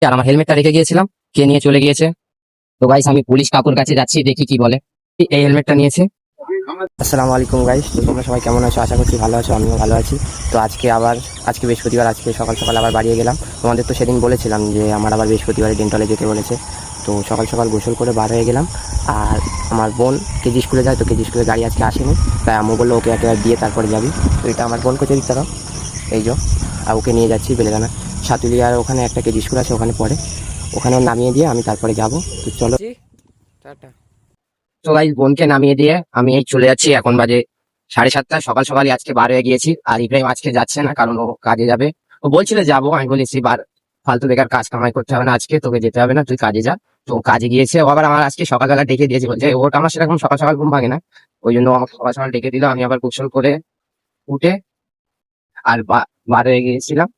আর আমার হেলমেটটা রেখে গিয়েছিলাম, কে নিয়ে চলে গিয়েছে। তো গাইস আমি পুলিশ কাকুর কাছে যাচ্ছি, দেখি কি বলে। এই হেলমেটটা নিয়েছে। আসসালামু আলাইকুম গাইস, তো তোমরা সবাই কেমন আছো? আশা করছি ভালো আছো, আমিও ভালো আছি। তো আজকে বৃহস্পতিবার, আজকে সকাল সকাল আবার বাড়িয়ে গেলাম। তোমাদের তো সেদিন বলেছিলাম যে আমার আবার বৃহস্পতিবারে ডেন্টালে যেতে বলেছে। তো সকাল সকাল গোসল করে বার হয়ে গেলাম। আর আমার বোন কেজি স্কুলে যায়, তো কেজি স্কুলে গাড়ি আজকে আসেনি, তাই আম্মু বললো ওকে একেবারে দিয়ে তারপরে যাবি। তো এটা আমার বোন কোচের তারা, এই যে। আর ওকে নিয়ে যাচ্ছি বেলেদানা সাতুলিয়ার ওখানে একটা কেজি স্কুল আছে, ওখানে পড়ে। ওখানেও নামিয়ে দিয়ে আমি তারপরে যাবো। তো চলো টাটা। তো গাইস বোনকে নামিয়ে দিয়ে আমি এই চলে যাচ্ছি, এখন বাজে 7:30। সকাল সকালই আজকে বার হয়ে গিয়েছি। আর ইব্রাহিম আজকে যাচ্ছে না, কারণ ও কাজে যাবে। ও বলছিল যাবো, আমি বলেছি ফালতু বেকার কাজ কামাই করতে হবে না, আজকে তোকে যেতে হবে না, তুই কাজে যা। তো ও কাজে গিয়েছে। ও আবার আমার আজকে সকালবেলা ডেকে দিয়েছে, বলছে ওটা আমার সেরকম সকাল সকাল ঘুম ভাঙে না, ওই জন্য আমাকে সকাল সকাল ডেকে দিল। আমি আবার গোসল করে উঠে আর বার হয়ে গিয়েছিলাম।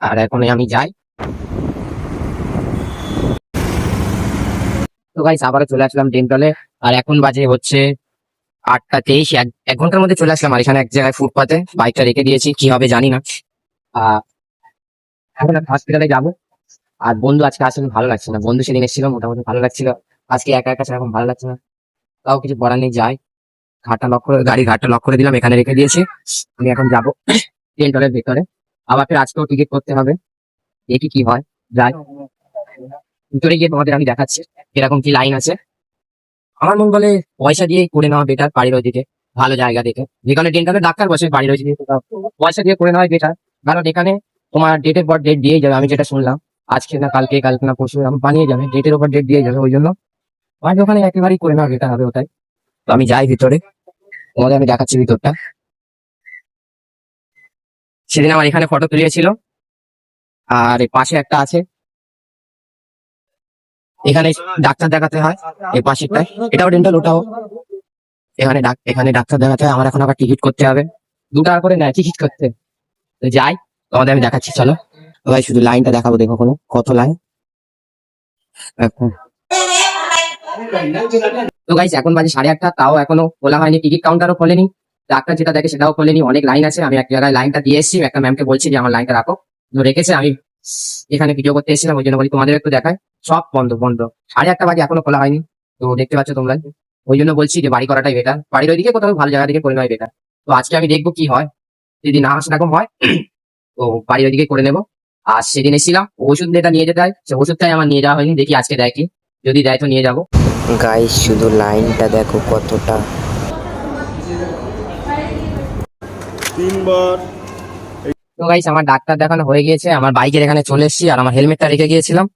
আর এখন আমি যাই। তো গাইস আবারও চলে আসলাম ডেন্টালে। আর এখন বাজে হচ্ছে 8টা 23। এক ঘন্টার মধ্যে চলে আসলাম। আর এখানে এক জায়গায় ফুটপাতে বাইকটা রেখে দিয়েছি, কি হবে জানি না। আহ এখন হসপিটালে যাবো। আর বন্ধু আজকে আসলে ভালো লাগছে না, বন্ধু সেদিন এসেছিল মোটামুটি ভালো লাগছিল, আজকে একা একা সেরকম ভালো লাগছে না। তাও কিছু করার নেই, যাই। গাড়ির ঘাটটা লক করে দিলাম, এখানে রেখে দিয়েছি। আমি এখন যাবো ডেন্টালের ভেতরে। আবার ফের আজকেও টিকিট করতে হবে, দেখি কি হয়। যাই ভিতরে গিয়ে তোমাদের আমি দেখাচ্ছি কিরকম কি লাইন আছে। আমার মন বলে পয়সা দিয়ে করে নেওয়া বেটার, বাড়ির ওইদিকে ভালো জায়গা দেখে, যেখানে ডেন্টালের ডাক্তার বসে, বাড়ির ওইদিকে কোথাও পয়সা দিয়ে করে নেওয়া বেটার। কারণ এখানে তোমার ডেটের পর ডেট দিয়ে যাবে, আমি যেটা শুনলাম। আজকে না কালকে, কালকে না পরশু এরকম বানিয়ে যাবে, ডেটের ওপর ডেট দিয়ে যাবে। ওই জন্য আমার ওখানে একেবারেই করে নেওয়া বেটার হবে ওটাই। তো আমি যাই ভিতরে, তোমাদের আমি দেখাচ্ছি ভিতরটা। সেদিন আমার এখানে ফটো তুলিয়েছিল। আর এই পাশে একটা আছে, এখানে ডাক্তার দেখাতে হয়। এই পাশেরটায় এটাও ডেন্টাল, ওটাও। এখানে ডাক্তার দেখাতে হয়। আমার এখন আবার টিকিট করতে হবে, 2 টাকা করে নেয় টিকিট করতে। তো যাই, তোমাদের আমি দেখাচ্ছি, চলো। ভাই শুধু লাইনটা দেখাবো, দেখো কত লাইন এখন। তো গাইস এখন বাজে 8:30, তাও এখনো খোলা হয়নি, টিকিট কাউন্টারও খোলেনি, ডাক্তার যেটা দেখে সেটাও খোলেনি। অনেক লাইন আছে। আমি এক জায়গায় লাইনটা দিয়ে এসেছি, একটা ম্যামকে বলছি যে আমার লাইনটা রাখো, তো রেখেছে। আমি এখানে ভিডিও করতে এসেছিলাম, ওই জন্য বলি তোমাদের একটু দেখায়। সব বন্ধ বন্ধ, 8:30 বাজে এখনো খোলা হয়নি। তো দেখতে পাচ্ছ তোমরা, ওই জন্য বলছি যে বাড়ি করাটাই বেটার, বাড়ির ওইদিকে কোথাও ভালো জায়গা থেকে করে নেওয়াই বেটার। তো আজকে আমি দেখবো কি হয়, যদি না সেরকম হয় তো বাড়ির ওইদিকে করে নেবো। আর সেদিন এসেছিলাম, ওষুধ যেটা নিয়ে যেতে হয়, সে ওষুধটাই আমার নিয়ে যাওয়া হয়নি, দেখি আজকে দেয় কি, যদি দেয় তো নিয়ে যাবো। গাইস শুধু লাইনটা দেখো কতটা। তো গাইস আমার ডাক্তার দেখানো হয়ে গিয়েছে, আমার বাইকের এখানে চলে এসেছি। আর আমার হেলমেটটা রেখে গিয়েছিলাম,